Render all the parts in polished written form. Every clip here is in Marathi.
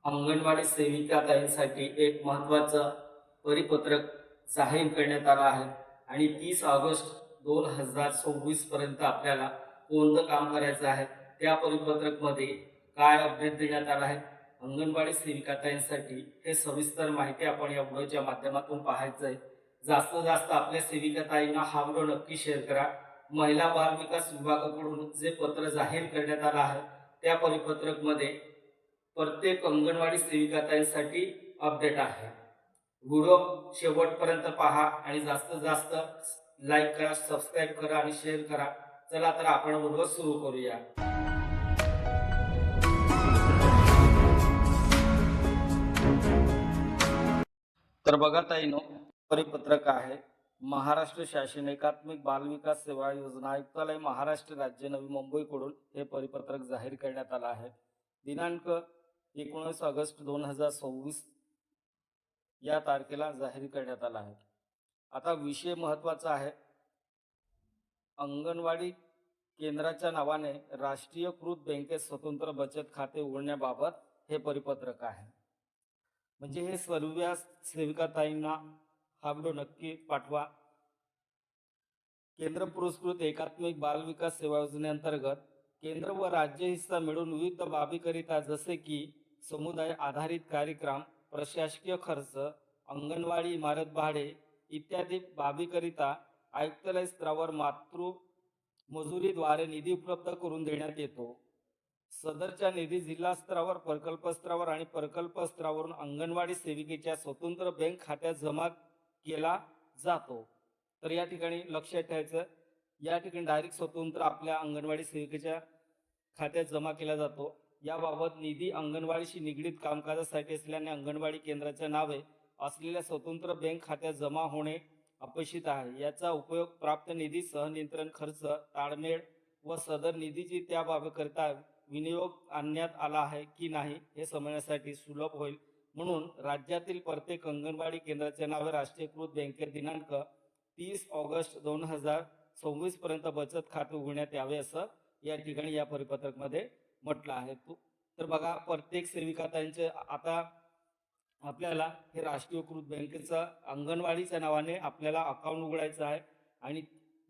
अंगणवाडी सेविकाताईंसाठी एक महत्त्वाचं परिपत्रक जाहीर करण्यात आलं आहे आणि 30 ऑगस्ट 2026 पर्यंत आपल्याला कोणतं काम करायचं आहे त्या परिपत्रकमध्ये काय अपडेट देण्यात आलं आहे अंगणवाडी सेविकाताईंसाठी हे सविस्तर माहिती आपण या व्हिडिओच्या माध्यमातून पाहायचं आहे। जास्तीत जास्त आपल्या सेविकाताईंना हा व्हिडिओ नक्की शेअर करा। महिला बाल विकास विभागाकडून जे पत्र जाहीर करण्यात आलं आहे त्या परिपत्रकमध्ये प्रत्येक अंगणवाडी सेविकाताईंसाठी अपडेट आहे। व्हिडिओ शेवटपर्यंत पहा आणि जास्तीत जास्त लाईक करा, सबस्क्राईब करा आणि शेअर करा। चला तर आपण व्हिडिओ सुरू करूया। तर बघा ताईनो, परिपत्रक आहे महाराष्ट्र शासन एकात्मिक बाल विकास सेवा योजना आयुक्तालय महाराष्ट्र राज्य नवी मुंबईकडून हे परिपत्रक जाहीर करण्यात आलं आहे। दिनांक 19 ऑगस्ट 2026 या तारखेला जाहीर करण्यात आला आहे। आता विषय महत्त्वाचा आहे, अंगणवाडी केंद्राच्या नावाने राष्ट्रीयकृत बँकेत स्वतंत्र बचत खाते उघडण्याबाबत हे परिपत्रक आहे। म्हणजे हे सर्व सेविकाताईंना हा व्हिडिओ नक्की पाठवा। केंद्र पुरस्कृत एकात्मिक बाल विकास सेवा योजनेअंतर्गत केंद्र व राज्य हिस्सा मिळून विविध बाबीकरिता जसे की समुदाय आधारित कार्यक्रम, प्रशासकीय खर्च, अंगणवाडी इमारत भाडे इत्यादी बाबीकरिता आयुक्तालय स्तरावर मातृ मजुरीद्वारे निधी उपलब्ध करून देण्यात येतो। सदरच्या निधी जिल्हा स्तरावर, प्रकल्प स्तरावर आणि प्रकल्प स्तरावरून अंगणवाडी सेविकेच्या स्वतंत्र बँक खात्यात जमा केला जातो। तर या ठिकाणी लक्षात ठेवायचं, या ठिकाणी डायरेक्ट स्वतंत्र आपल्या अंगणवाडी सेविकेच्या खात्यात जमा केला जातो। याबाबत निधी अंगणवाडीशी निगडीत कामकाजासाठी असल्याने अंगणवाडी केंद्राच्या नावे असलेल्या स्वतंत्र बँक खात्यात जमा होणे अपेक्षित आहे। याचा उपयोग प्राप्त निधी सहनियंत्रण खर्च, ताळमेळ व सदर निधीची त्या बाबीकरिता विनियोग आणण्यात आला आहे की नाही हे समजण्यासाठी सुलभ होईल म्हणून राज्यातील प्रत्येक अंगणवाडी केंद्राच्या नावे राष्ट्रीयकृत बँकेत दिनांक 30 ऑगस्ट 2026 पर्यंत बचत खाते उघडण्यात यावे असं या ठिकाणी या परिपत्रकमध्ये म्हटलं आहे। तर बघा, प्रत्येक सेविकाताईंचे आता आपल्याला हे राष्ट्रीयकृत बँकेचं अंगणवाडीच्या नावाने आपल्याला अकाउंट उघडायचं आहे आणि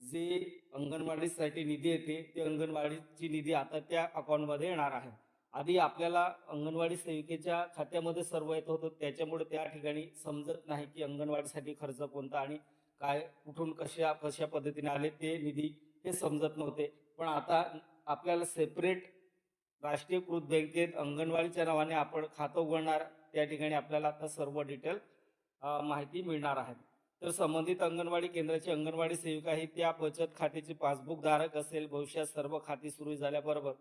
जे अंगणवाडीसाठी निधी येते ते अंगणवाडीची निधी आता त्या अकाउंटमध्ये येणार आहे। आधी आपल्याला अंगणवाडी सेविकेच्या खात्यामध्ये सर्व येत होतं, त्याच्यामुळे त्या ठिकाणी समजत नाही की अंगणवाडीसाठी खर्च कोणता आणि काय कुठून कशा पद्धतीने आले ते निधी हे समजत नव्हते। पण आता आपल्याला सेपरेट राष्ट्रीयकृत बँकेत अंगणवाडीच्या नावाने आपण खातं उघडणार, त्या ठिकाणी आपल्याला आता सर्व डिटेल माहिती मिळणार आहे। तर संबंधित अंगणवाडी केंद्राची अंगणवाडी सेविका ही त्या बचत खात्याची पासबुक धारक असेल। भविष्यात सर्व खाती सुरू झाल्याबरोबर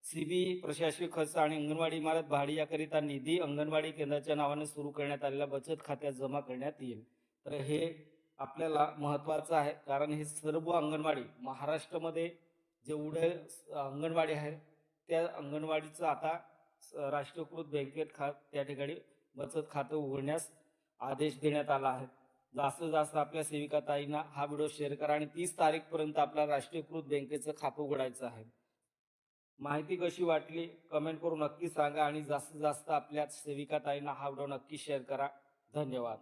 सीबी, प्रशासकीय खर्च आणि अंगणवाडी इमारत भाडी याकरिता निधी अंगणवाडी केंद्राच्या नावाने सुरू करण्यात आलेल्या बचत खात्यात जमा करण्यात येईल। तर हे आपल्याला महत्त्वाचं आहे, कारण हे सर्व अंगणवाडी महाराष्ट्रामध्ये जेवढे अंगणवाडी आहे त्या अंगणवाडीचं आता राष्ट्रीयकृत बँकेत त्या ठिकाणी बचत खाते उघडण्यास आदेश देण्यात आला आहे। जास्तीत जास्त आपल्या सेविकाताईंना हा व्हिडिओ शेअर करा आणि 30 तारीखपर्यंत आपल्या राष्ट्रीयकृत बँकेचं खातं उघडायचं आहे। माहिती कशी वाटली कमेंट करून नक्की सांगा आणि जास्तीत जास्त आपल्या सेविकाताईंना हा व्हिडिओ नक्की शेअर करा। धन्यवाद।